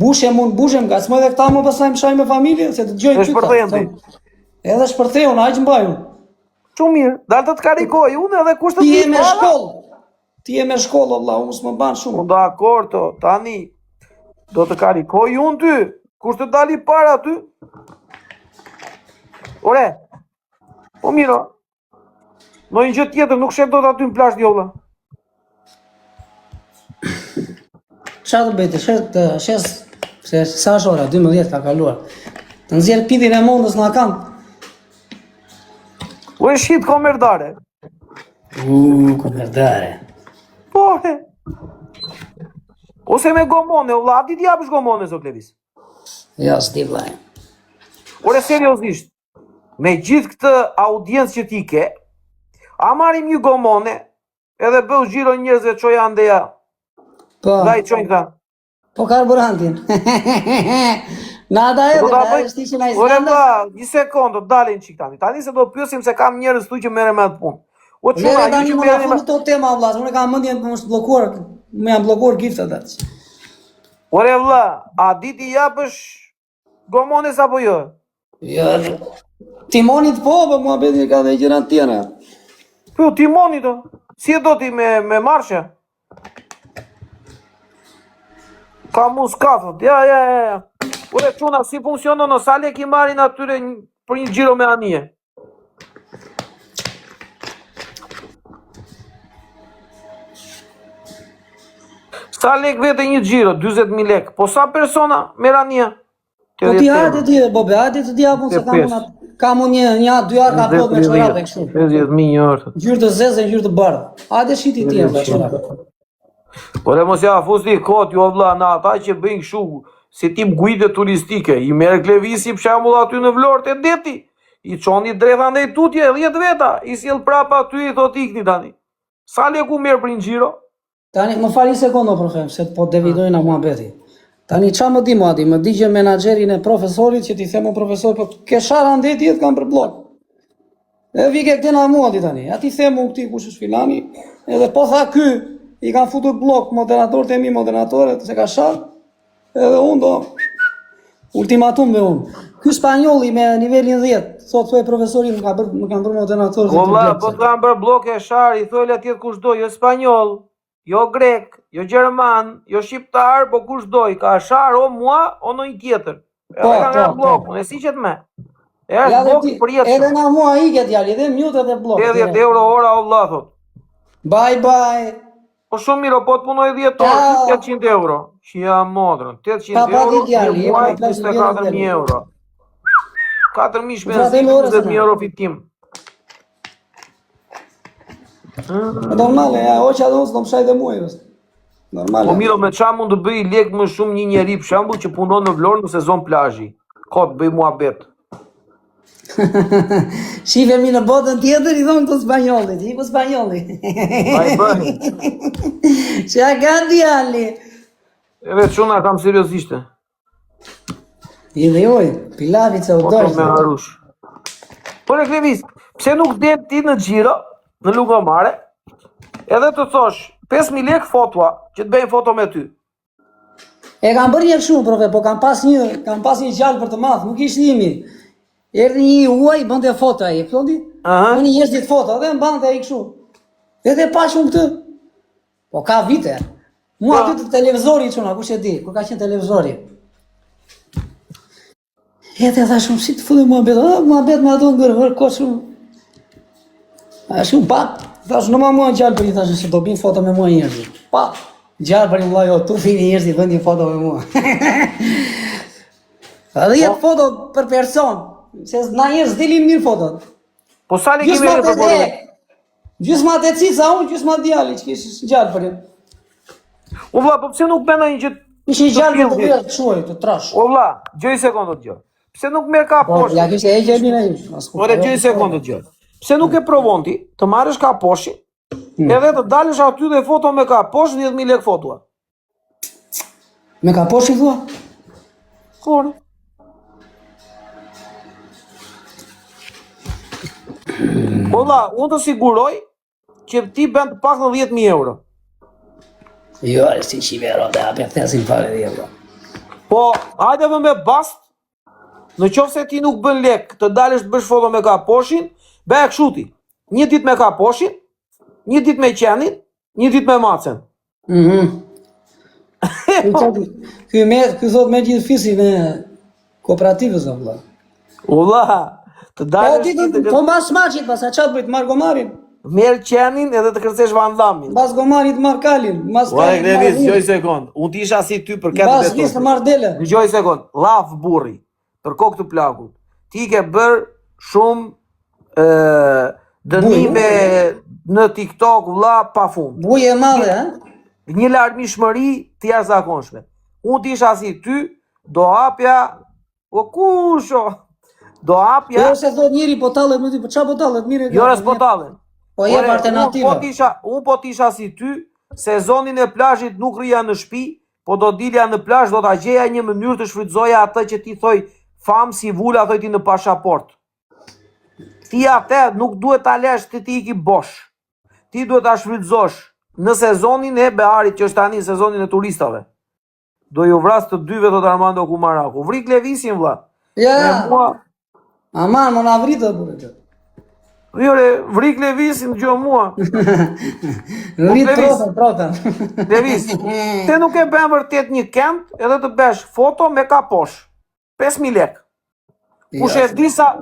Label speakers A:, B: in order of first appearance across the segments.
A: Bushem, ka s'moj dhe këta më pasaj më shaj me familje, se të gjoj
B: E shpërthejnë ti.
A: Edhe shpërthejnë, aq mbajun.
B: Shumë mirë, dalë të karikoj, unë edhe kushtë të
A: Ti je
B: ditë
A: me
B: para.
A: shkollë. Ti je me shkollë, Allah, unë s'më banë shumë.
B: Unë dakor to, tani, do të karikoj unë ty, kushtë të dali para ty. Ore, po miro, në një gjë tjetër nuk shep do të aty në plash djolla.
A: Qa të bëjtë, shes, se sa është ora, 12 ka kaluar. Të nëzjerë pitin e mondës në kanë.
B: U e shqit komerdare.
A: Komerdare.
B: Po, he. Ose me gomone, vlla, a ti t'japësh gomone, zot Levis?
A: Ja, s'di vlaj.
B: Ore, seriosisht, me gjithë këtë audiencë që ti ke, a marim një gomone, edhe bëu gjiro njerëzve që janë ndeja,
A: Po,
B: da i qojnë këta.
A: po karburantin. Nada edhe, da e shtishin a i
B: Ore,
A: zganda.
B: vlla, një sekundë, dalin qik tani. Tani se do pyesim se kam njerëz tu që mere me atë punë. O quna,
A: Lere
B: ju
A: tani
B: që
A: më në
B: merrni me...
A: fundë të tema, vlas, unë kam mëndjen për më shtë blokuar, më janë blokuar giftat atë.
B: Ore, vlla, a diti japësh gomones apo jo?
A: Jo, timonit po, për mua beti ka dhe gjërat tjera.
B: Po, timoni do. Si e do ti me marshe? Ka muskafët, ja. Ure, quna, si funksionon në sa lek i marin atyre për një gjiro me anije? Sa lek vete një gjiro? 20.000 lek. Po sa persona merr anije?
A: Po ti hajde ti, bobe, hajde të djapun se kam unë një dy arë ka plot me çorape kështu.
B: 50.000 orë.
A: Gjyrë të zezë, gjyrë të bardhë. Hajde shiti ti e vla çorape.
B: Ore mos ja fusti kot jo vlla na ata që bëjnë kështu si tip guide turistike, i merr Klevisi për shembull aty në Vlorë te deti, i çoni drejta ndaj tutje 10 veta, i sjell prapa aty i thot ikni tani. Sa leku merr për një xhiro?
A: Tani më fal një sekondë profem, se po devidojna muhabeti. Tani qa më di muati, më di që menaxherin e profesorit që ti themu profesor, po ke shara ndeti jetë kam për blok. E vike këtena muati tani, ati themu këti kush është filani, edhe po tha ky, i kanë futur blok moderatorët e mi moderatorët, se ka sharë, edhe unë do ultimatum me unë. Ky spanjolli me nivelin 10, thot thuaj profesorit më kanë bërë moderatorët e të
B: Valla, po të kanë bërë blok e sharë, i thojle atjet kush do, jo spanjoll, jo grek, jo gjerman, jo shqiptar, po kush doj, ka sharë o mua, o në i tjetër. Edhe kanë nga blok, e si qëtë me. E është blok për jetë
A: edhe nga mua i ke djali, edhe mjut edhe blok.
B: 80 euro ora o vlla thot.
A: Bye.
B: Po shumë mirë, po të punoj 10 orë, 800 euro. Që jam modrën, 800 euro, një muaj, 24.000 euro. 4.000 shpenzim, 20.000 euro fitim.
A: Normale, ja, oqa dhe unë s'do më shaj dhe muaj. Normale.
B: Po mirë, me qa mund të bëj lek më shumë një njeri për shembull që punon në Vlorë në sezon plazhi. Ka të bëj muhabet.
A: Shife mi në botën tjetër, i thonë të spanjollit, i ku spanjollit. Që a ka djalli?
B: Edhe quna kam seriozishte.
A: I dhe joj, pilavit se u dojshtë.
B: Po me harush. Po e Klevis, pse nuk del ti në xhiro, në Lugomare, edhe të thosh 5.000 lek fotoa, që të bëjnë foto me ty.
A: E kam bërë një kështu, profe, po kam pas një gjallë për të madh, nuk ishte imi. Erdhi një uaj, bënte foto ai, thondi? Unë jesh ditë foto, dhe mbante ai kështu. Edhe pashun këtë. Po ka vite. Mua aty të televizori çuna, kush e di, kur ka qenë televizori. Edhe thash unë si të fullë muhabet me ato ngërvër koçu. A shumë pak, thash në mua gjallë për i thash se do bin foto me mua njerëz. Pa, gjallë për i vllai jo, tu fini njerëz i bën një foto me mua. Edhe jetë foto për person. Se na njerëz dilin mirë fotot.
B: Po sa lek i merr për foto?
A: Gjysma të cica unë, gjysma djali që kishë gjallë për jetë.
B: O vlla, po pse nuk bëna një gjë?
A: Ishte gjallë të vjerë të shuaj, të trash.
B: O vlla, gjoj sekondë të gjë. Pse nuk merr ka poshtë?
A: Ja kishte e gjeni në ish.
B: Ore, gjoj sekondë të gjë. Pse nuk e provon ti të marrësh ka poshtë, edhe të dalësh aty dhe foto me ka poshtë 10.000 lek fotoa?
A: Me ka poshtë i thua?
B: Kore. Olla, unë të siguroj që ti bën të pak në 10.000 euro.
A: Jo, si 100 euro, dhe apë thesin fare 10 euro.
B: Po, hajde vë me bast, në qoftë se ti nuk bën lek, të dalësh të bësh foto me kaposhin, bëj këshuti. Një ditë me kaposhin, një ditë me qenin, një ditë me macen.
A: Ky thot me gjithë fisin e kooperativës o vlla.
B: Ulla, të dalësh
A: Po mbas maçit, pas çat bëj të marr gomarin.
B: merr qenin edhe të kërcesh vandamin.
A: Mbas gomarit marr kalin, mbas
B: Ua, Klevis, gjoj sekond. Unë t'isha si ty për këtë
A: mbas listë marr dele.
B: Gjoj sekond. Laf burri, për kokë të plakut. Ti ke bërë shumë dënime në TikTok, vlla, pa fund.
A: Buje e madhe, ha?
B: Një larmishmëri të jashtëzakonshme. Unë t'isha si ty, do hapja, o kusho, do hapja.
A: Jo se thot njëri po tallet më ti, po çfarë po tallet mirë?
B: Jo res po tallen.
A: Po jep alternativa.
B: Unë po t'isha si ty, sezonin e plazhit nuk rria në shtëpi, po do dilja në plazh, do ta gjeja një mënyrë të shfrytëzoja atë që ti thoj famë si vula thoj ti në pashaport. Ti atë nuk duhet ta lesh ti iki bosh. Ti duhet ta shfrytëzosh në sezonin e beharit që është tani sezonin e turistave. Do ju vras të dyve thot Armando Kumaraku. Vrik Levisin vlla.
A: Ja. Aman, më na vritë burrë.
B: Jore, vrik Levisin gjë mua.
A: Vrit trota.
B: Levis, te nuk e bën vërtet një kënd edhe të bësh foto me kaposh. 5.000 lek. Kush e di sa,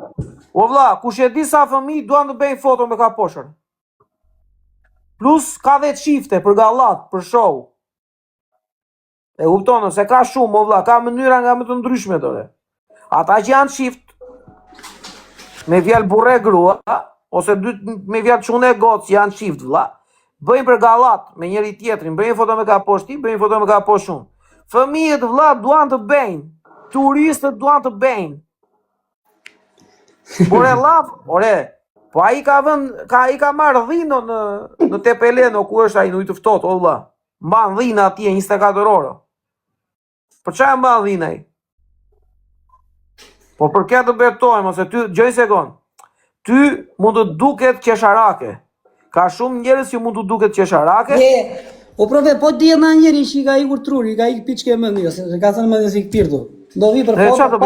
B: o vlla, kush e di sa fëmijë duan të bëjnë foto me kaposhër. Plus ka dhe çifte për gallat, për show. E kupton, se ka shumë, o vlla, ka mënyra nga më të ndryshme tore. Ata që janë çift me fjalë burre grua, ose me fjalë çunë e gocë janë çift vlla, bëjnë për gallat me njëri tjetrin, bëjnë foto me kaposh ti, bëjnë foto me kaposh unë. Fëmijët vlla duan të bëjnë, turistët duan të bëjnë. Por e laf, ore, po ai ka marrë dhinë në Tepeleno ku është ai në ujë të ftohtë, o vlla. Mban dhinë atje 24 orë. Për çfarë mban dhinë ai? Po për këtë të betojmë, ose ty, gjoj sekond, ty mund të duket qesharake. Ka shumë njerëz që mund të duket qesharake.
A: Po profe, po di na njëri që ka ikur truri, ka ik piçke mendje, se ka thënë mendje si pirtu. Do vi për foto.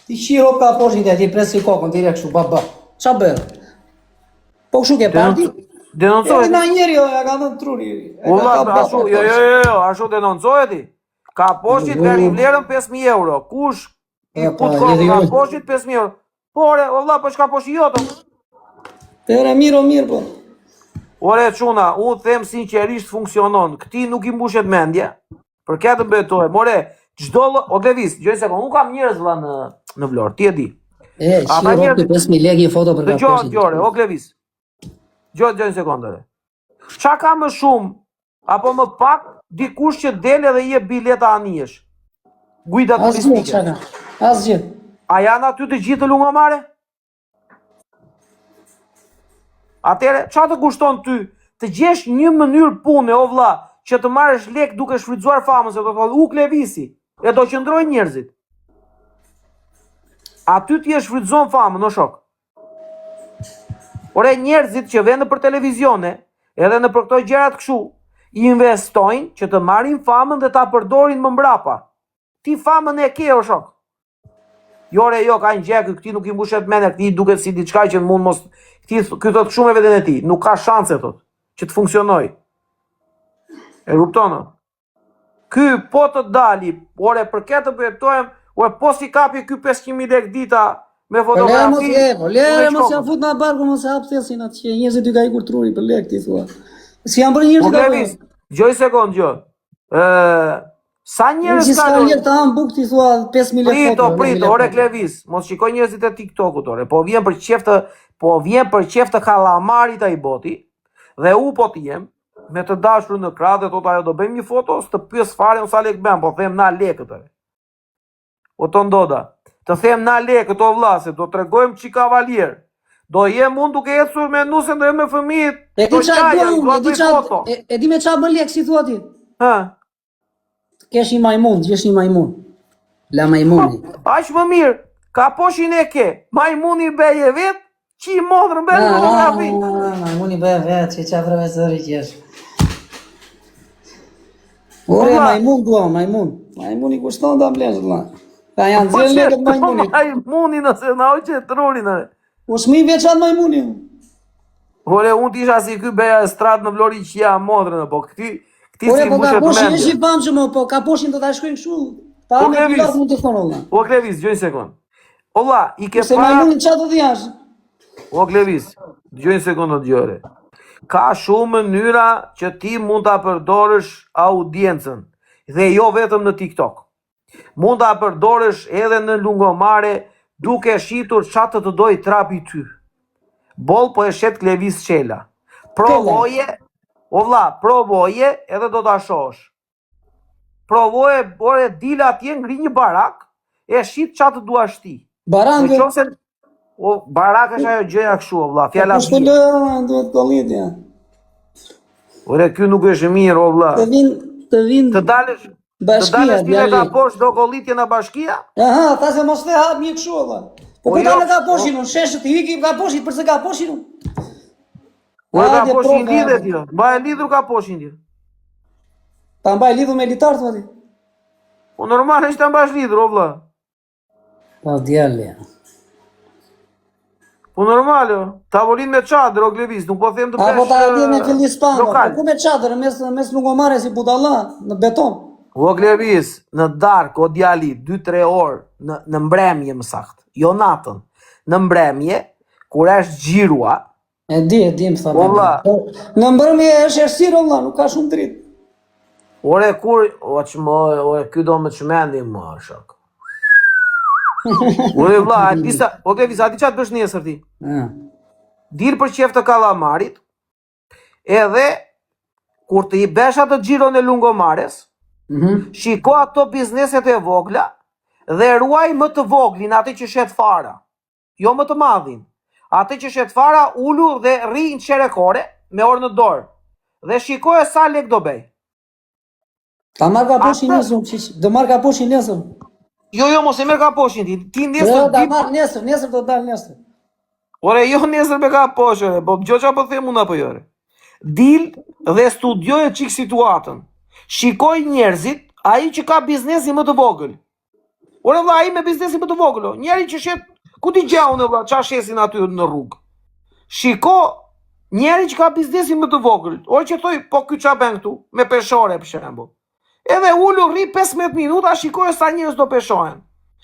A: Ti shiro ka poshin ti presi kokën direkt kështu baba. Ç'a bën? Po kështu ke parti?
B: Denoncohet.
A: Na njëri ja ka thënë truri.
B: Ashtu, jo, ashtu denoncohet ti. Ka poshit deri vlerën 5.000 euro. Kush
A: po
B: ka poshit 5.000 euro. Por, o vlla, po çka poshi joto?
A: Tere mirë po.
B: Ore çuna, unë them sinqerisht funksionon. Këti nuk i mbushet mendje. Për këtë betoj. More, çdo o Levis, gjoj sekond, unë kam njerëz vlla në Vlorë, ti e di.
A: Ata njerëz 5.000 lekë foto për
B: kaposhin. Dgjoj, o Levis. Dgjoj sekondëre. Çka ka më shumë apo më pak dikush që del edhe jep bileta anijesh. Guida turistike.
A: Asgjë.
B: A janë aty të gjithë lungomare? Atëre, çfarë të kushton ty të gjesh një mënyrë pune, o vlla, që të marrësh lek duke shfrytzuar famën, se do të thotë u Levisi, e do qëndrojnë njerëzit. Aty ti e shfrytëzon famën, o shok. Ore njerëzit që vënë për televizione, edhe në për këto gjërat kështu, investojnë që të marrin famën dhe ta përdorin më mbrapa. Ti famën e ke, o shok. Jore, jo, ka një gjekë, këti nuk i mbushet mene, këti duket si diçka që mund mos... Ky thot shumë e veten e ti, nuk ka shanse, thot, që të funksionoj. E kuptonë? Ky po të dali, ore, për këtë të betojmë, ore, po si kapi ky 500.000 lek dita me fotografi...
A: Lere mos ja fut nga barku, mos ja hap thesin atë që njerëzit dy ka ikur truri për lek, ti thua. Si janë bërë njerëzit
B: ka bërë? Gjoj sekond, gjoj. Sa njerëz
A: ka lek të hanë buk, ti thua 5.000 lek foto.
B: Prito, ore Klevis, mos shikoj njerëzit e TikTokut, ore, po vjen për qef të kalamarit ai boti, dhe u po t'jem, me të dashur në krah dhe thot ajo do bëjmë një foto, s'të pyes fare unë sa lek bëm, po them na lekët. O të ndoda, të them na lekët o vlla, se do t'rregojmë çi kavalier. Do jem unë duke ecur me nusen, do jem me fëmijët.
A: E di me çfarë bën lek, si thua ti?
B: Hë.
A: Kesh një majmun, gjesh një majmun. La majmuni.
B: Aq më mirë, ka poshin e ke, majmuni beje vet, qi modrë në bërë fotografi.
A: Majmuni beje vet, që qa profesori qesh. Ore,
B: Valla.
A: majmun dua, majmun. Majmuni kushton ta mblesh valla. Ta janë zirë lekët majmunit.
B: Majmuni nëse na hoqe trurin.
A: O shmi veçan majmuni.
B: Ore, unë t'isha si ky beja e strat në Vlori që ja modrën, po këti
A: Ore,
B: si
A: po ka
B: mbushet
A: poshin e
B: mendje.
A: shqipam që më, po ka poshin të ta shkojnë kështu. Ta
B: O
A: me
B: Klevis,
A: pilot mund të thonë valla.
B: o Klevis, gjojnë sekund. Olla, i ke
A: Se
B: para...
A: majmunin qa të dhjash?
B: O Klevis, gjojnë sekund të gjore. Ka shumë mënyra që ti mund ta përdorësh audiencën dhe jo vetëm në TikTok. Mund ta përdorësh edhe në lungomare duke shitur çfarë të doj trapi ty. Boll po e shet Klevis Qela. Provoje, o vlla, provoje edhe do ta shohësh. Provoje, ore dil atje ngri një barak, e shit çfarë të duash ti.
A: Barangë.
B: Në qoftë se o barak është ajo gjëja kështu, o vlla, fjala
A: Po
B: bie.
A: duhet kollitja.
B: Ore ky nuk është mirë, o vlla.
A: Të vinë
B: Të dalësh
A: bashkia,
B: ti nga poshtë do kollitje në bashkia?
A: Aha, ta se mos të hap një kështu valla. Po ku dalë ka poshin, unë sheshë të hiki ka poshin, përse ka poshin unë?
B: Ore ka poshin lidhe ti, mbaj lidhur ka poshin ti.
A: Ta mbaj lidhur me litartë vati.
B: Po normal është ta mbash lidhur, o vlla.
A: Po djalë.
B: Po normal, tavolin me çadër o Klevis, nuk po them të bësh.
A: Po ta di me fillispan,
B: lokal.
A: ku me çadër mes lungomare si budalla në beton.
B: O Klevis, në darkë o djali 2-3 orë në mbremje më saktë, jo natën. Në mbremje, kur është xhirua,
A: e di më thonë.
B: O vlla.
A: Në mbrëmje është errësirë valla, nuk ka shumë dritë.
B: Ore kur, ore ky do më çmendi më shok. Ore vlla, o Klevis, a di çfarë të bësh nesër ti? Dil për qef të kallamarit, edhe kur të i besh atë xhiron e lungomares, shiko ato bizneset e vogla dhe ruaj më të voglin, atë që shet fara. Jo më të madhin. Atë që shet fara, ulu dhe rri në qerekore me orë në dorë. Dhe shikoj sa lek do bej.
A: Ta marr ka poshin nesër, do marr ka poshin nesër.
B: Jo, mos e merr ka poshin ti. Ti nesër
A: do ta marr nesër do dal nesër.
B: Ore, jo nesër me ka poshë, po gjoqa po them unë apo jore. Dil dhe studioje çik situatën. Shikoj njerëzit, ai që ka biznesi më të vogël. Ore vlla, ai me biznesi më të vogël, njeri që shet, ku ti gjaun vlla, ç'a shesin aty në rrugë. Shiko njeri që ka biznesi më të vogël. Ore që thoj, po ky ç'a bën këtu me peshore për shembull. Edhe ulu rri 15 minuta, shikoj sa njerëz do peshohen.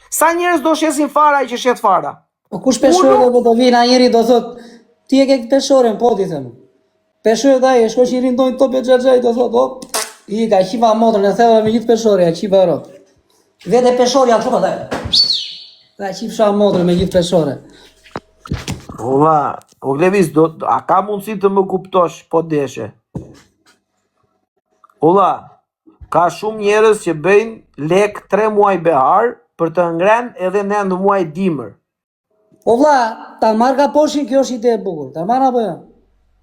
B: Sa njerëz do shesin fara ai që shet fara.
A: Po kush peshore do vinë ajeri do thot, ti e ke peshoren, po ti them. Peshore dai, shkoj që rindojnë tope xhaxhai do thot, hop. I ka qiva motrën e theva me gjithë peshore, a qiva rot. Vete peshorja këtu atë. Ka qifsha motrën me gjithë peshore.
B: Ova, o Klevis, a ka mundësi të më kuptosh po deshe? Ova, ka shumë njerëz që bëjnë lek 3 muaj behar për të ngren edhe 9 muaj dimër.
A: O vlla, ta marr ka poshin, kjo është ide e bukur. Ta marr apo jo?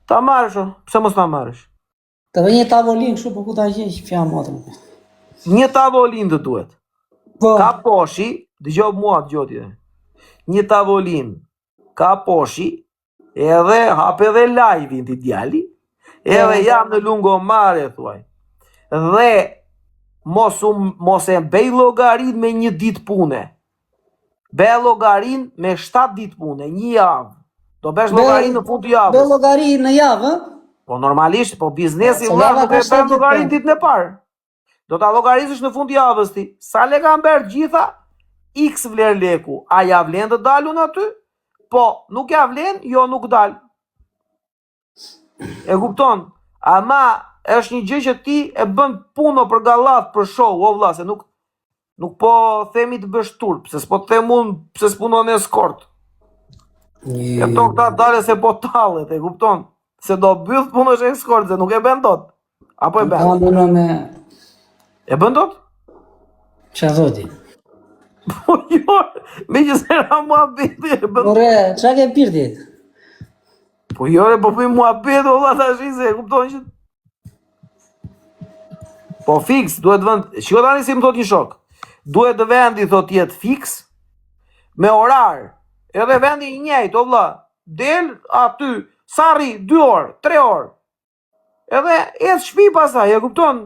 B: Ta marrësh, pse mos ta marrësh?
A: Të vë një tavolin kështu po ku ta gjej fja motrën.
B: Një tavolin të duhet.
A: Po.
B: Ka poshi, dëgjoj mua dëgjoti. Një tavolin ka poshi, edhe hap edhe live-in ti djali, edhe jam në lungomare thuaj. Dhe mos e bëj llogarit me një ditë pune. Bëj llogarin me 7 ditë pune, një javë. Do bësh llogarin në fund të javës.
A: Bëj llogarin në javë, ë?
B: Po normalisht, po biznesi vëlla nuk e bën llogarin ditën e parë. Do ta llogarisësh në fund javës ti. Sa lek ka mber gjitha? X vler leku. A ja vlen të dalun aty? Po, nuk ja vlen, jo nuk dal. E kupton? Ama është një gjë që ti e bën puno për gallat, për show, o vlla, se nuk po themi të bësh turp, se s'po them unë pse s'punon eskort. E to këta dale se po tallet, e kupton? Se do byth punosh eskort, se nuk e bën dot. Apo e bën? E bën dot?
A: Qa thoti?
B: Po jo, me që se ra mua beti e bën.
A: Ore, qa ke pirti?
B: Po jo, po pëj mua beti, o vlla ta shi se, e kupton që? Po fix, duhet vend, shiko tani si më thot një shok. Duhet vendi thot jetë fix, me orar, edhe vendi i njëjtë, o vlla, del aty, sarri 2 orë, 3 orë. Edhe ecë shpi pasaj, e kupton?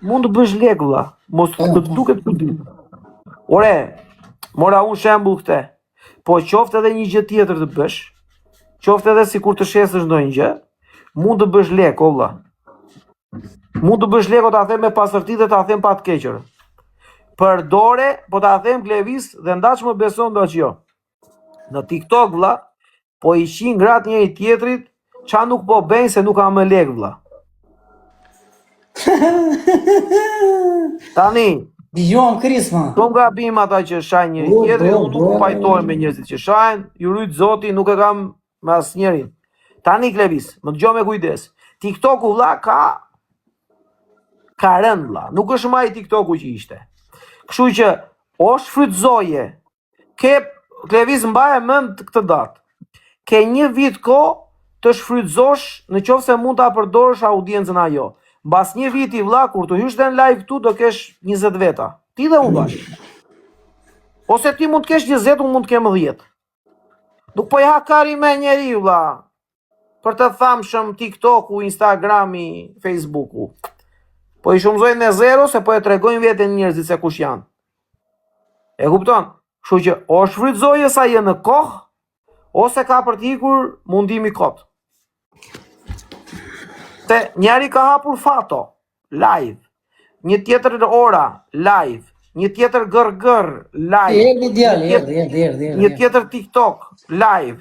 B: Mund të bësh lek vlla, mos të të duket çudi. Ore, mora unë shembull këte. Po qoftë edhe një gjë tjetër të bësh, qoftë edhe sikur të shesësh ndonjë gjë, mund të bësh lek, o vlla. Mund të bësh lek, o ta them me pasërti dhe ta them pa të keqër. Përdore, po ta them Klevis dhe ndaç më beson do që jo. Në TikTok vlla, po i qin gratë njëri tjetrit, qa nuk po bëjnë se nuk ka më lek vlla. Tani,
A: Dëgjojmë Krisma.
B: Tom gabim ata që shajnë njëri tjetrin, unë nuk pajtohem me njerëzit që shajnë, ju rrit Zoti, nuk e kam me asnjërin. Tani Klevis, më dëgjoj me kujdes. TikToku vlla ka rënd vlla, nuk është më ai TikToku që ishte. Kështu që o shfrytëzoje, ke Klevis mbaje mend këtë datë. Ke një vit kohë të shfrytëzosh në qoftë se mund ta përdorësh audiencën ajo. Mbas një viti vlla, kur të hysh në live këtu do kesh 20 veta. Ti dhe unë bash. Ose ti mund të kesh 20, unë mund të kem 10. Nuk po i hakari me njeri vlla. Për të thamshëm TikToku, Instagrami, Facebooku. Po i shumëzojnë në zero se po e tregojnë veten njerëzit se kush janë. E kupton? Kështu që o shfrytëzoje sa je në kohë, ose ka për t'ikur mundimi kot. Se njeri ka hapur Fato, live, një tjetër Ora, live, një tjetër Gërgër, live, një tjetër TikTok, live.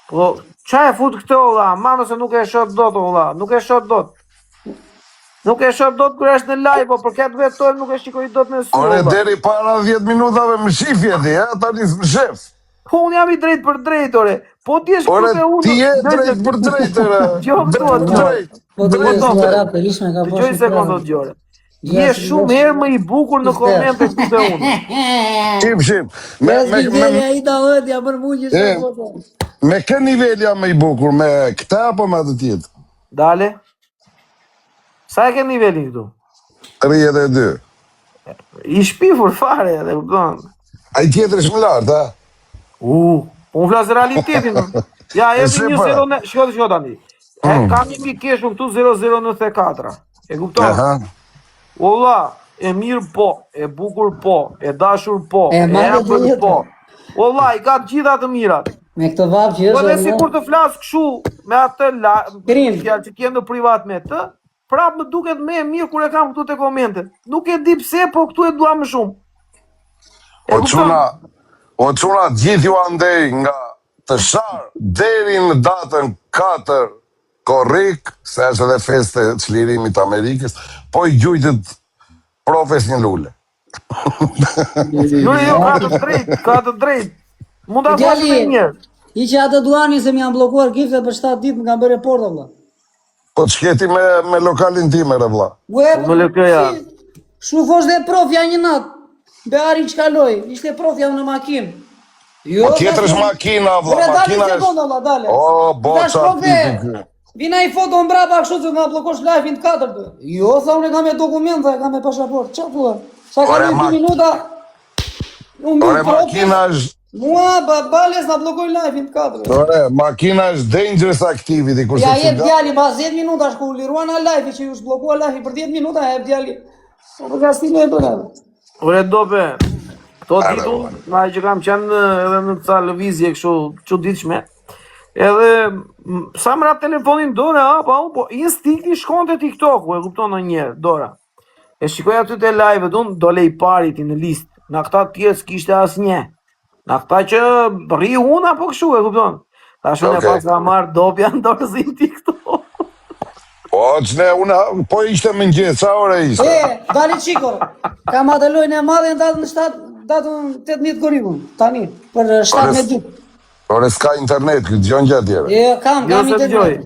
B: Po, qa e fut këto, valla, mano se nuk e shot dot, valla, nuk e shot dot. Nuk e shot dot kër është në live, po për këtë vetoj nuk e shikoj dot në sy.
C: Ore, deri para 10 minutave më shifje ti, tani s'më shef.
B: Po unë jam i drejt për drejt, ore. Po ti është
C: ore, ti je drejt për drejt, ore.
B: Gjoj sekondo të gjore. Je shumë herë më i bukur në komente këtu të unë.
C: Shim. Me kë nivel jam më i bukur, me këta apo me atë tjetë?
B: Dale. Sa e ke nivelin këtu?
C: 32.
B: I shpifur fare, dhe kupton.
C: A i tjetër është më lartë, ha?
B: Po më flasë realitetin. Ja, e për një 0, shko tani. Kam një keshu këtu 0094. E kupton? Olla, e mirë po, e bukur po, e dashur po, e embër po. Olla, i ka të gjitha të mirat.
A: Me këtë vapë që është...
B: Po dhe si kur të flasë këshu me atë fjallë që t'jem në privat me të, prapë më duket me mirë kur e kam këtu të komente. Nuk e di pse, po këtu e dua më shumë.
C: O quna gjithë ju andej nga të sharë deri në datën 4 korrik, se është edhe feste çlirimit Amerikës, po i gjujtët profes një lule.
B: Lule jo, ka të drejt. Mund të ashtë me njërë.
A: I që atë duani se më janë blokuar gifte për 7 ditë më kanë bërë reporta, vlla.
C: Po të shketi me lokalin time, re vlla.
B: Shu
A: fosh dhe profja një natë. Beari që kaloj, ishte profja në makinë.
C: Po tjetër është makina, vlla, makina është... O, boqa ti.
A: Vina i foto në braba kështu që nga blokosh live-in të 4. Jo, tha unë e kam e dokumenta, e kam e pashaport. Qa thua? Sa ka një 2 minuta...
C: Ore, makina është...
A: Mua, bales nga blokoj live-in të 4.
C: Ore, makina është dangerous activity.
A: Ja, jep djali, pas 10 minuta shku lirua në live-i që ju shblokua live-i për 10 minuta, jep djali. O për kastime e për edhe.
B: Ore, dope, këto ditu, nga që kam qenë edhe në ca lëvizje kështu çuditshme. Edhe sa më rap telefonin dore, po instinkti shkon te TikToku, e kupton ndonjëherë, dora. E shikoj aty te live-et unë, dole i pariti në listë. Na këta tjerë s'kishte asnjë. Na këta që rri unë apo kështu, e kupton. Tash unë pas ka marr dopja në dorëzim TikTok.
C: Po, po ishte më ngjesh, sa ore ishte?
A: Dali qikor, kam atë lojnë e madhe në datën 18 korikun, tani, për 17 ditë.
C: Ore, s'ka internet, këtë gjonë gjatë tjere.
A: Kam internet.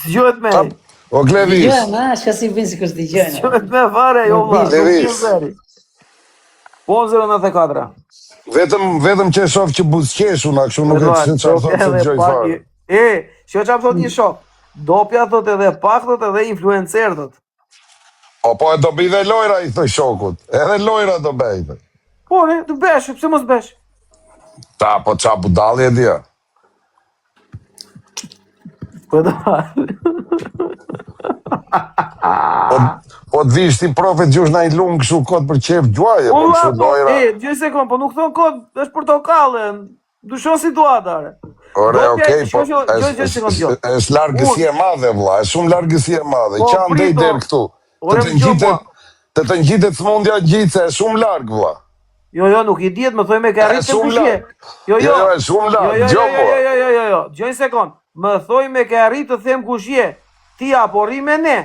B: S'gjohet me.
C: O, Klevis.
A: Shka si vinë si kështë t'i gjojnë.
B: S'gjohet me fare, jo vla.
C: Klevis.
B: Po 094.
C: Vetëm që shof që buzqeshu na kështu nuk e që thot se gjoj fare.
B: Që që thot një shof. Dopja thot edhe pak thot edhe influencer thot.
C: Po e do bëj dhe lojra i thoj shokut. Edhe lojra do bëj.
B: Po ne, do besh, pse mos besh?
C: Ta, po qa budali e dhja.
B: Po da.
C: Po të vish ti profet gjush na I lumë kështu kod për qef gjuaje, po
B: Ulla,
C: kështu
B: po,
C: lojra.
B: gjë sekond, po nuk thon kod, është portokale. Dushon situata.
C: Ore, okej, po
B: Gjë sekond, jo.
C: është largësi e madhe, vlla, është shumë largësi e madhe.
B: Po,
C: Qa ndej
B: prito.
C: der këtu.
B: Ore, më gjo,
C: Të të ngjitet smundja gjitse, është shumë larg, vlla.
B: Jo, nuk I diet, më thoj me ka rritë të
C: shumë
B: kushje.
C: Jo, është shumë larg,
B: Jo. Gjoj sekond. Më thoj me ka rritë të them kushje. Ti apo rri me ne.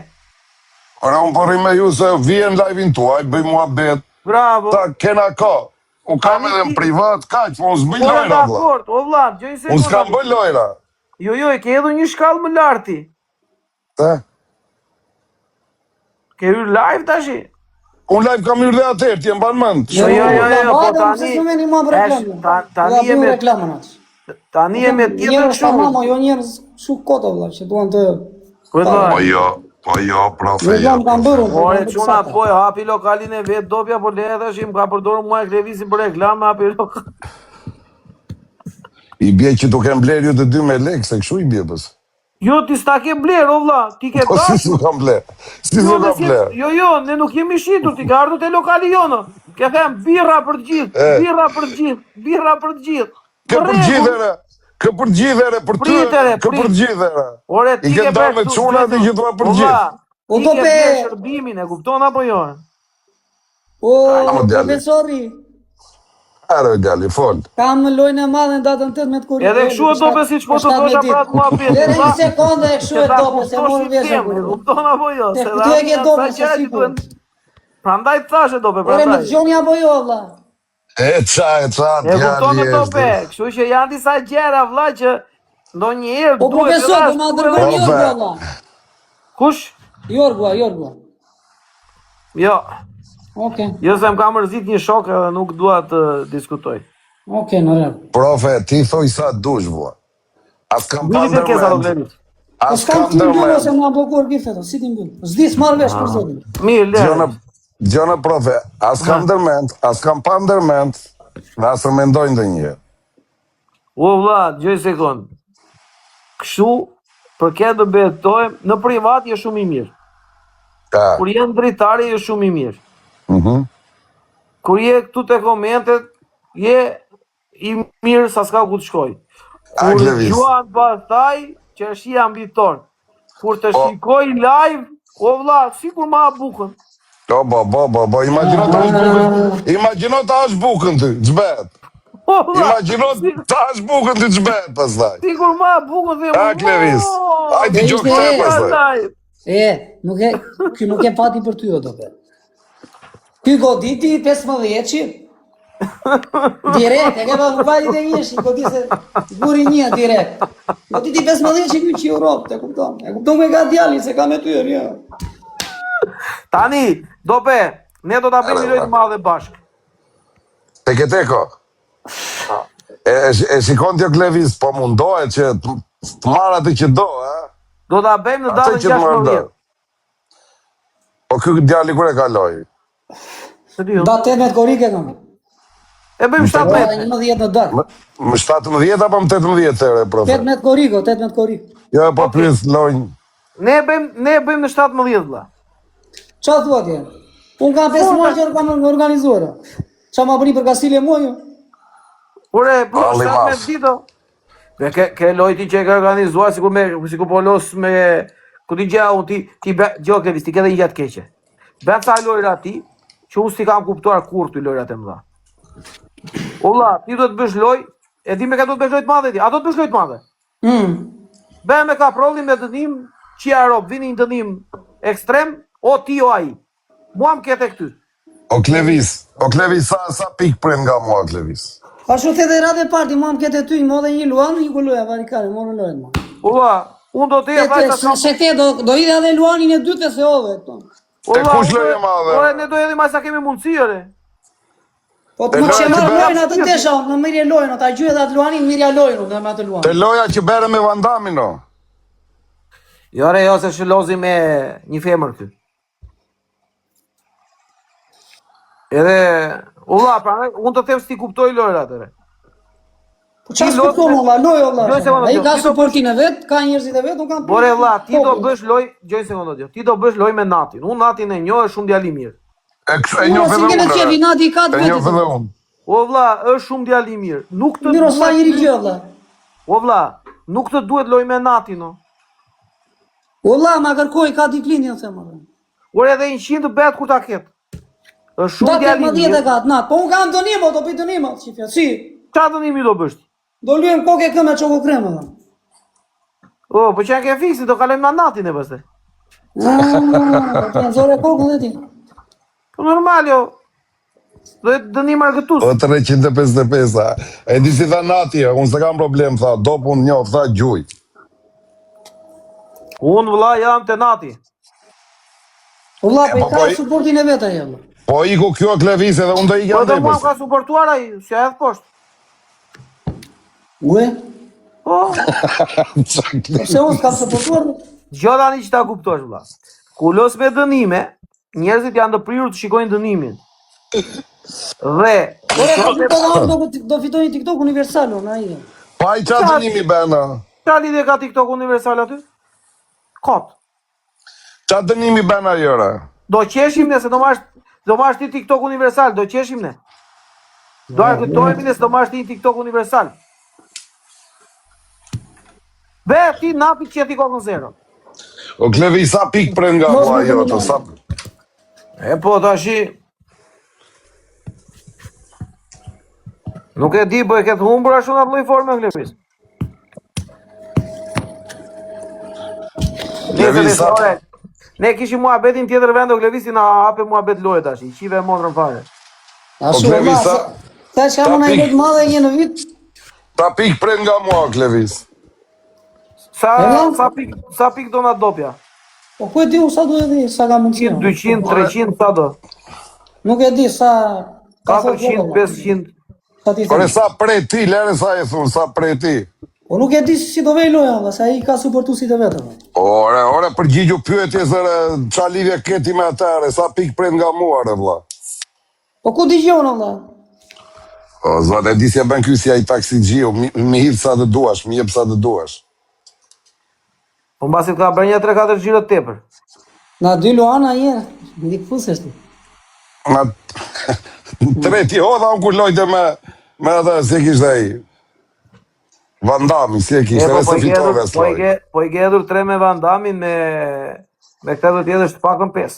C: Ora, unë po rri me ju se vjen live-in tuaj, bëj muhabet.
B: Bravo.
C: Ta kena ka. Unë kam edhe në privat, kaq, po unë s'bëj lojra, vlla.
B: O vlla, gjoj sekond.
C: Unë s'kam bëj lojra.
B: Jo, e ke edhe një shkallë më larti.
C: Te?
B: Ke hyrë live tashi?
C: Unë live kam hyrë dhe atër, ti e mban mend.
B: Jo, po tani. Tani jemi
A: reklamën atë.
B: Tani jemi tjetër
A: Njerëz
B: shumë.
A: tamam, jo njerëz shumë kota vëlla, që duan të
C: Po jo, profe,
A: jam kam bërë.
B: Ore çuna po e hapi lokalin e vet dopja po le tash më ka përdorur mua Klevisi për reklam hapi lokal.
C: I bje që duke mbler ju të 2 me lekë, se kështu I bje bës.
B: Jo, ti s'ta ke bler, o vlla, ti ke
C: Po si s'u kam bler? Si s'u kam bler?
B: Jo, ne nuk jemi shitur, ti ka ardhur te lokali jonë. Ke them birra për të gjithë, birra për të gjithë, birra për të gjithë.
C: Kë për gjithëre, për ty, kë për gjithëre.
B: Ore, ti ke
C: bërë me çuna dhe që thua për gjithë.
B: O do pe shërbimin, e kupton apo jo?
A: O, profesori.
C: Are djali, fol.
A: Kam lojën e madhe në datën 18 kur.
B: Edhe kështu e dope siç po të thosha pra të muhabet.
A: Deri një sekondë e kështu e dope, se mori veshën.
B: Kupton apo jo?
A: Se ti e ke dope se sikur.
B: Prandaj thashë dope,
A: Ore më dëgjoni apo jo valla?
C: E qa,
B: djali. E kupton me dope, kështu që janë disa gjëra vlla që ndonjëherë
A: duhet. Po profesor, do ma dërgoni Jorgu valla.
B: Kush?
A: Jorgu.
B: Jo.
A: Okej.
B: Jo se më ka mërzit një shok edhe nuk dua të diskutoj.
A: Okej, në rregull.
C: Profe, ti thoj sa dush, vua. As kam pandërmend.
A: As kam ndërmend se më bllokuar gjithë ato, si ti mbyll. S'di s'marr vesh për zotin.
B: Mirë, le.
C: Gjona profe, as kam ndërmend, as kam pandërmend, dhe as mendoj ndonjëherë.
B: O vlla, gjoj sekond. Kështu për këtë do betojmë, në privat je shumë I mirë. Kur je ndritari je shumë I mirë. Kur je këtu te komentet, je I mirë sa s'ka ku të shkoj. Kur gjuan pastaj, që shia mbi tort. Kur të shikoj live, o vlla, sikur ma bukën.
C: Po, imagino ta është bukën ty, xbet. Imagino ta është bukën ty, xbet pastaj.
B: Sikur ma bukën dhe
C: A, Klevis, hajde gjok të pastaj.
A: Ky nuk e pati për ty o dope. Ky goditi 15-qi, direkt, e ke pa vajit e njëshi, goditi se guri një direkt. Goditi 15-qi ky që Europë, e kupton. E kupton me ka djali, se ka me ty e një.
B: Tani, dope, ne do ta bëjmë lojë të madhe bashkë.
C: Te keteko. E shikon t'jo Klevis, po mundohet që të marrë atë që do,
B: Do ta bëjmë në datën 16.
C: Po ky djali kur e kaloi?
A: Da 18 korike kam.
B: E bëjmë 17.
A: 11 në darë.
C: Më 17 apo më 18 ere, profe?
A: 18 koriko, 18 koriko.
C: Jo, po pyes lojnë.
B: Ne bëjmë në 17 vlla.
A: Qa thua tje? Unë kam 5 muaj që kam organizuar. Qa ma bëni për Kasilje muaj?
B: Ore, 17 dito. Ke lojti që e ka organizuar, sikur po los me... Ku ti gja unë ti gjo Klevis, ti ke dhe një gjatë keqe. Ben sa lojra ti, që unë si kam kuptuar kur të lojrat e mëdha. Olla, ti do të bësh loj, e di me ka do të bësh loj të madhe ti, a do të bësh loj të madhe? Ben me ka prolli me dënim, qia Europë, vini një dënim ekstrem, o ti o aji. Mua më kete këty.
C: O Klevis, sa pik pren nga mua, Klevis?
A: A shu federate parti, mua më kete ty, më dhe një luan, një ku loja, varikare, më në lojën ma.
B: Olla, unë do të e vajta sa...
A: Se te, do ide edhe luanin e dyte se ove, këto.
C: E kush lojë madhe?
B: Ore, ne do edhe ma sa kemi mundësi, ore.
A: Po të më që marrë lojnë atë të tesha, në mirje lojnë, ta gjyë edhe atë luanin, mirja lojnë, në me atë luanin.
C: Te loja që bere me Vandamin, o?
B: Jore, jo se shëlozi me një femër këty. Edhe, ulla, pra, unë të them si kuptoj lojrat, ore.
A: Po çfarë sporton valla, loj valla.
B: Gjoj sekondë,
A: Ai ka
B: ti do
A: suportin e vet, ka njerëzit e vet, unë kam.
B: Bore vlla, ti do bësh loj, gjoj sekondë, ti do bësh loj me Natin. Unë Natin e njoh, është shumë djalë i mirë.
C: E njoh
A: Si
C: edhe
A: kene
C: unë.
A: qefi Nati ka të
C: E njoh
A: vetë.
C: edhe unë.
B: O vlla, është shumë djalë i mirë. Nuk të
A: Miro sa njëri gjë valla.
B: O vlla, nuk të duhet loj me Natin, o.
A: Valla, ma kërkoj ka diklinin them atë.
B: Ore edhe 100 bet kur ta ket. Është shumë
A: Datë
B: djalë i
A: 18 e
B: mirë.
A: ka atë nat. Po unë kam dënimo, do bëj dënimo, çifja. Si?
B: Çfarë dënimi do bësh ti?
A: Do luajm kokë këmbë çoku krem valla.
B: O, po çka ke fiksi, do kalojmë me Natin e pastaj.
A: Ah, zore kokën e ti.
B: Po normal jo. Do të dënim argëtus.
C: O 355, a. E di si tha Nati, unë se kam problem, tha, do pun njoh, tha, gjuj.
B: Unë vlla jam te Nati.
A: Valla, po
C: po,
A: ka
C: po,
A: suportin e vet ai valla.
C: Po iku kjo Klevis edhe unë do i
B: Po
C: jam
B: dhe mua
C: tepër.
B: ka suportuar ai, si edhe poshtë.
A: Ue,
B: Po,
A: pse unë s'kam suportuar?
B: gjë tani që ta kuptosh vlla. Ku los me dënime, njerëzit janë të prirur të shikojnë dënimin. Dhe
A: Ore, do fitoj një TikTok universal unë ai.
C: Pa i qa dënimi bena?
B: çfarë lidhje ka TikTok universal aty? Kot.
C: Qa dënimi bena jëra?
B: Do qeshim ne se do marrësh ti TikTok universal, do qeshim ne. Do argëtohemi ne se do marrësh ti TikTok universal. Be, ti napi qeti kokën zero.
C: O Klevis, sa pik pren nga mua jote, sa...
B: E po tashi. Nuk e di, po e ketë humbur ashtu në atë lloj forme Klevis.
C: Klevis, sa...
B: Ne kishim muhabetin tjetër vend, o Klevisi na hape muhabet loje tash, i qive e mondrën fare.
A: Ashtu
C: Klevis,
A: valla.
C: sa-
A: Ta që kam në jetë madhe një në vit.
C: Ta pik pren nga mua, Klevis.
B: Sa pik do na dopja?
A: Po ku e di unë sa do e di, sa ka mundësi.
B: 200, 300, sa do?
A: Nuk e di sa...
B: 400, 500.
A: Sa ti
C: Ore,
A: thënë.
C: sa prej ti, lere sa e thunë, sa prej ti.
A: Po nuk e di si do vej loja, valla, se ai ka suportuesit e vetë. valla.
C: Ore, përgjigju pyetje zërë, qa lidhje keti me atare, sa pik pren nga mua, re, vla.
A: Po ku digjon, valla?
C: O, zvat, e di si e ben ky si a i taksi gjiu, mi hidh sa të duash, mi jep sa të duash.
B: Po mbasi ka bërë një 3-4 xhiro tepër.
A: Na dy Luana një, ndik fusesh ti.
C: Na... Treti hodha unë kur lojte me atë, si e kishte ai. Vandami, si e kishte, edhe se fitove sloj.
B: Po i gjedhur 3 me Vandamin me këtë do tjetër është pakën 5.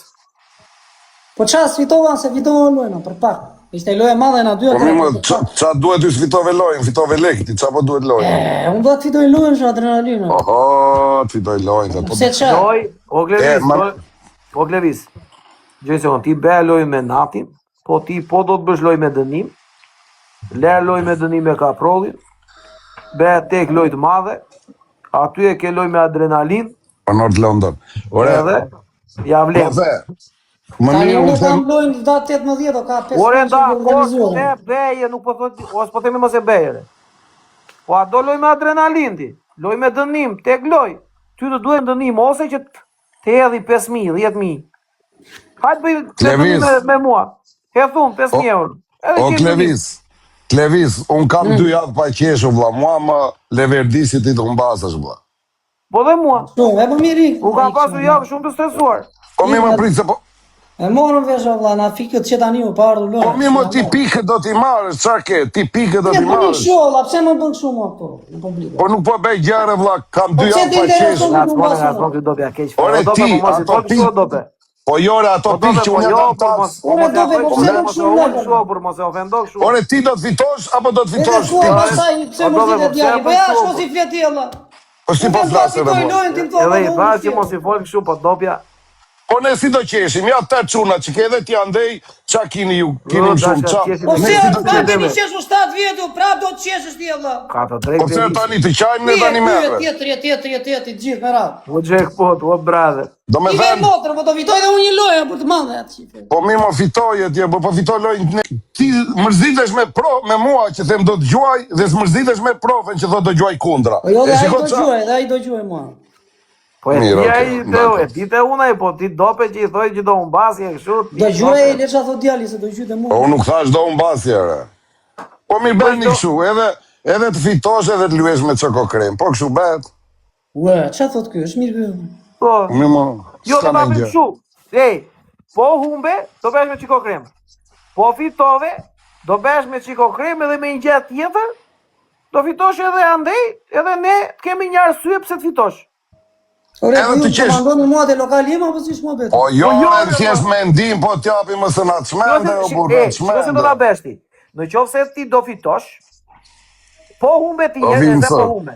A: Po ças fitova se fitova lojën, për pak. Ishte loja e madhe na dy
C: Po
A: atë.
C: më, qa duhet ty s'fitove lojën, fitove lekti, qa po duhet lojën?
A: Unë do të fitoj lojën që adrenalinë.
C: Oho, të fitoj lojën, po...
A: Se qa?
B: Loj, o Klevis,
C: ma-
B: o Klevis. Gjoj se ti be loj me Natin, po ti po do të bësh loj me dënim, ler loj me dënim e kaprollin, be tek loj të madhe, aty e ke loj me adrenalin,
C: Po North London. Ore,
B: edhe ja
C: po
B: vlen.
C: the, më
A: Tani
C: mirë
A: unë
C: unë
A: kam
C: them,
A: lojën datë 18 o ka 5.
B: Ore nda, ne beje, nuk po thot, ose po themi mos e bejere. Po a do loj me adrenalin ti, loj me dënim, tek loj, ty të duhet dënim, ose që të hedhi 5.000, 10.000. Hajtë bëj
C: Klevis.
B: dënim me mua, hedhun 5.000 euro. Edhe
C: o
B: ti dënim.
C: Klevis, unë kam 2 javë pa qeshu, vla, mua më leverdisi ti të mbasash, vla.
B: Po dhe mua,
A: Shumë, e po miri.
B: u ka pasur javë shumë të stresuar.
C: Po mi më pritë se po...
A: E morëm vesh valla, na fikët që tani u pa ardhur lojë.
C: Po mi më ti pikë do t'i marrësh, qa ke? Ti pikë do
A: Ne
C: t'i
A: po një
C: marrësh.
A: sholla, pse më bën kështu mua këto? Në publik.
C: Po nuk po bëj gjare, vla, kam 2
A: pse
C: javë
A: ti
C: pa
A: intereson
C: qeshu.
A: nga-
B: Nga s'pon këtë dopja keq.
C: Ore,
B: O dope,
C: ti,
B: po mos i
C: ato
B: fol kështu
C: pikë-
B: o dope.
C: Po jore, ato
B: O dope,
C: pikë që
B: po
C: unë
B: jo,
C: jam
B: por
C: tas.
B: mos
A: Ore, dope, po pse nuk shumë
B: ofendo
A: lekë?
B: kështu, por mos e ofendo kështu.
C: Ore, ti do të fitosh, apo do të
A: Edhe
C: fitosh?
A: thua
C: Ti-
A: pastaj pse
B: O
A: mos
B: dope,
A: i
B: po
A: të djali.
B: pse
A: Po
B: e
A: ja,
B: bën
A: shko si fleti valla.
C: Po si po flasë edhe
A: Fitoj
C: mua?
A: lojën tim thua.
B: Edhe i thash që mos i fol kështu, po dopja.
C: Po ne si do qeshim, ja të quna që ke edhe ti andej, qa kini ju, kini më shumë, qa?
B: qeshim.
A: Po
B: Ne
A: se
C: si do
A: ka
C: qeshim?
A: keni qeshu 7 vjetu, prap do të qeshësh ti valla.
B: Ka të
C: Po
B: drejtë
C: pse
B: Klevisi.
C: tani të qajmë ne tani merre?
A: Tjetër, të gjithë me radhë.
B: O jackpot, o brother.
C: Do me
A: I ke
C: thënë,
A: motrë, po do fitoj dhe unë një lojë për të madhe atë qifë.
C: po mi më fitoje tje, po fitoj lojnë, ti mërzitesh me mua që them do të gjuaj, dhe s'mërzitesh me profën që do gjuaj kundra.
A: Po jo, dhe
C: E
A: ai
C: shiko
A: do
C: qa?
A: gjuaj, dhe ai do gjuaj mua.
B: Po e
C: Mirë,
B: ti
C: okay,
B: ai
C: dakor.
B: e dite unaj, po ti dope që i thoj që do mbasi e kështu.
A: Do gjuaj, le qa thot djali se do gjujtë
C: Po
A: mua.
C: unë nuk thash do unë basjere. Po mi bëni
B: do-
C: kështu, edhe edhe të fitosh edhe të luesh me çoko krem. Po kështu bëhet.
A: Ue, ç'a thot ky? Është mirë ky.
B: Po.
C: Unë më
B: Jo
C: s'ka
B: do ta
C: me
B: bëjmë
C: gjë.
B: kështu. Ej, po humbe, do bësh me çiko krem. Po fitove, do bësh me çiko krem edhe me një gjë tjetër, do fitosh edhe andej, edhe ne të kemi një arsye pse të fitosh.
A: Ore,
C: Edhe
A: ju
C: të qesh-
A: komandoni mua te lokal jema apo si shmo bet?
C: Po jo,
B: Po jo,
C: e thjesht me ndim, po t'japi më së na të çmende, o burr,
B: Shiko se do ta bësh ti. Në qoftë se ti do fitosh, po humbe ti
C: Po
B: njerëz
C: vim
B: se po
C: sot.
B: humbe.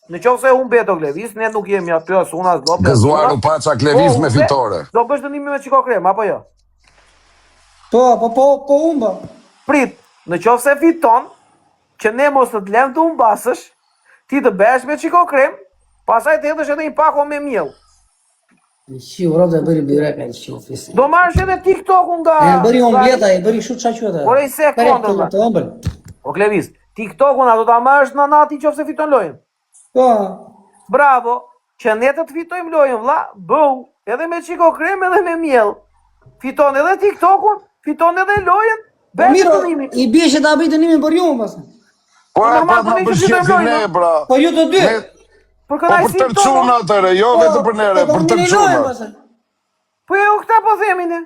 B: Në qoftë se humbe do Glevis, ne nuk jemi aty as unë as do.
C: Gëzuar u paça Klevis me fitore.
B: Do bësh dënimi me çiko krem apo jo?
A: Po umba.
B: Prit, në qoftë se fiton, që ne mos të lëm të humbasësh, ti të bësh me çiko krem, pastaj të hedhësh edhe një pako me miell.
A: Shi uro dhe bëri byreka i shi ofisi.
B: Do marrësh edhe TikTok-un nga.
A: E bëri omleta, e bëri kështu ç'a quhet.
B: Por i se kondër,
A: Të ëmbël.
B: O Klevis, TikTok-un do ta marrësh në nati qoftë se fiton lojën.
A: Po.
B: Bravo, që ne të fitojmë lojën, vlla, bëu, edhe me çiko krem edhe me miell. Fiton edhe TikTok-un, fiton edhe lojën, bëj
A: Miro,
B: dënimin.
A: i bie që ta bëj dënimin për ju pastaj.
C: Po e
B: normal,
C: pa
B: po
C: të
B: ne që
C: bëshqetin
B: fitojmë
C: ne,
B: lojën,
C: bra.
A: Po ju të dy.
C: Ne-
B: Për
C: Po
B: kënaqësi
C: për të çuna atëre, jo vetëm për nere, për të çuna.
B: Po jo këta po themi ne.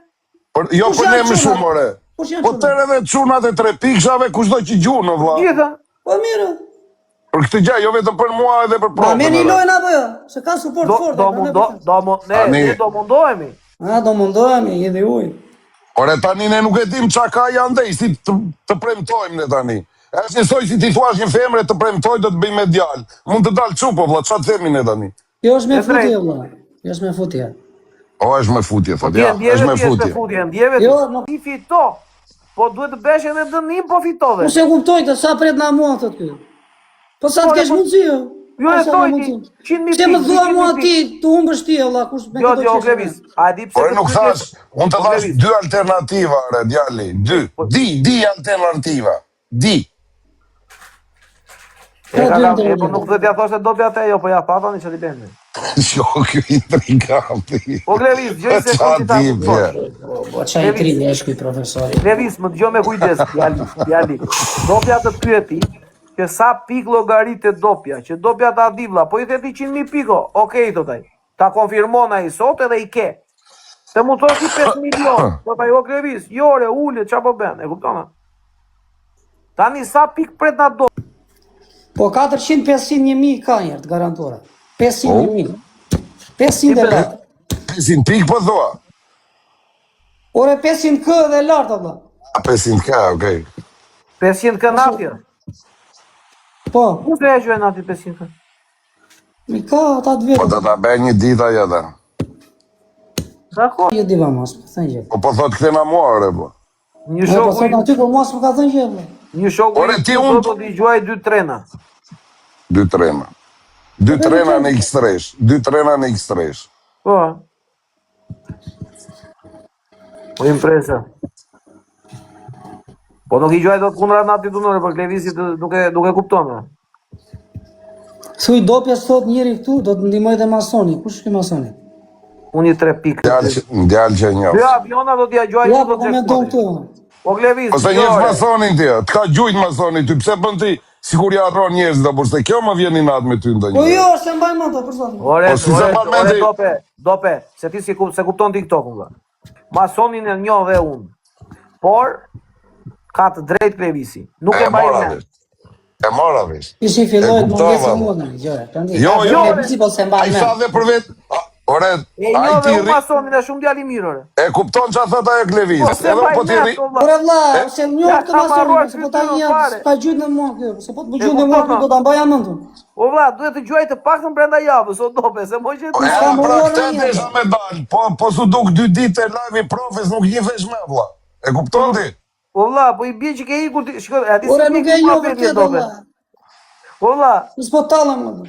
C: Jo
A: Kush
C: për ne
A: janë
C: më
A: çunat?
C: shumë, ore.
A: Kush janë
C: Po
A: çunat?
C: tërë edhe çunat e 3 pikshave, kushdo që gjunë, vlla.
B: Gjitha.
A: Po mirë.
C: Për këtë gjë, jo vetëm për mua edhe për
A: Ma
C: profën.
A: meni
C: ore.
A: lojën apo jo? Se ka suport fort.
B: Ne do mundohemi.
A: Do mundohemi, edhe uj.
C: Ore tani ne nuk e dim çka ka janë ndej, si të premtojmë ne tani. Është njësoj si ti thuash një femre të premtoj do të bëj me djalë. Mund të dalë çupo, vlla, ç'a të themi ne tani?
A: Jo është me
B: E drejtë.
A: futje, vëlla. Jo është me futje.
C: O, është me futje, thot,
B: Ti
C: ja,
B: ndjeve
C: është me
B: ti është me
C: futje.
B: futje, ndjeve
A: Jo,
B: ti.
A: nuk-
B: Ti fito. Po duhet të bësh edhe dënim, po fitove.
A: Po se kuptoj të sa pret na mua thot ky. Po sa të kesh mundsi jo?
B: Jo, e thoj ti, 100.000
A: Se më
B: pikë,
A: thua
B: 100.000
A: mua
B: pikë.
A: ti, të humbësh ti, vëlla, kush me
B: Jo,
A: këto
B: jo,
A: çështje.
B: Klevis. A di pse
C: Por
B: të
C: nuk
B: pyes-
C: thash, unë të thash
B: Klevis.
C: 2 alternativa, re, djali, 2. Di alternativa. Di.
B: E ka kam, po nuk do t'ja thosh se do bëj atë, jo, po ja pa tani ç'ti bën.
C: Jo, kjo intriganti.
B: Po Klevis, gjej se
C: Qa
B: ti ta
C: ti,
B: kupton.
A: Po çaj i tri është ky profesori.
B: Klevis, më dëgjoj me kujdes, djali. Dopja të pyeti që sa pik llogaritë dopja, që dopja ta di vlla, po i theti 100.000 piko. Okej, thot ai. Ta konfirmon ai sot edhe i ke. Se mund të thosh ti 5 milion. Thot ai, o Klevis, jore, ule, ç'a po bën? E kupton? A? Tani sa pik pret na do.
A: Po 400, 500, 1000 ka njerë të garantora. 500, 1000. 500 e lartë.
C: 500 pik po thua?
A: Ore 500 kë dhe lartë, vëlla.
C: A 500 ka, okej.
B: 500 kë natje.
A: Po,
B: Ku të e gjojnë nati 500 kë?
A: mi ka ata të
C: Po
A: vetë.
C: të ta bëj një dita jeta.
B: Dakor.
A: Jo diva mos, po thënë gjë.
C: Po thot këthena mua, ore, po.
B: Një
A: Po
B: shoku,
A: thot aty po mos më ka thënë gjë, vëlla.
B: një shoku
C: Ore, ti
B: do
C: unë-
B: të dëgjoj 2 trena.
C: 2 trena. 2 trena në X3. 2 trena në X3.
B: Po. Po impresa. Po nuk i gjoj do të kundra nati tunore, për Klevisit nuk e kupton. A?
A: Thuj dopja thot njëri këtu, do të ndihmoj dhe masoni. Kush është ky masoni?
B: Unë i 3 pikë.
C: Djalë që një.
B: Jo, aviona do t'ja gjoj
A: Ja,
B: do
A: po komenton këtu.
B: Po Klevis,
C: Ose njëf masonin ti, të ka gjujt masonin ty, pse bën ti, sikur ja arron njerëz dhe burse, kjo më vjen i natë me ty ndonjë.
A: Po jo, se mbaj mend për zotin.
B: Ore,
C: Po, si se
B: ore,
C: ma
B: ore,
C: mendi-
B: dope, se ti se kupton TikTok-un valla. Masonin e njoh dhe unë. Por ka të drejt Klevisi. Nuk e mbaj
C: mora
B: mend.
C: vesh. E mora vesh.
A: Ishi filloi të
C: kuptova,
A: mungesë
C: mo.
A: mua, gjëra. Prandaj.
C: Jo, jo.
A: Ne po se mbaj
C: Ai tha
A: mend.
C: dhe për vet. Ore,
B: E
C: ai
B: njoh dhe
C: ti
B: unë masonin e shumë djali mirë ore.
C: e kupton çfarë thot ajo Klevis.
B: Po se
C: Edhe
B: mbaj
C: po ti
B: mend,
C: ri.
B: o, vlla.
A: Por valla, se njoh
B: Ja,
A: këtë
B: ka marruar
A: masoni, se po ta
B: ty
A: një
B: fare.
A: ka gjujt në mua kjo, se po të
B: E
A: gjujt në mua
B: kupton,
A: kjo do ta mbaja mendun.
B: O vlla, duhet të gjuaj të paktën brenda javës, o dope, se moj që
C: Po
B: ti
C: ja,
A: s'ka
C: pra
A: marruar
C: këtë
A: një.
C: desha me dal. Po su duk 2 ditë e live i profes nuk njihesh me vlla. E kupton ti?
B: O vlla, po i bie që ke ikur ti, shiko, a di
A: Ora
B: se
A: nuk
B: ke
A: e
B: ikur
A: jo
B: apet
A: vërtet
B: dope.
A: valla.
B: O vlla,
A: S'po tallem.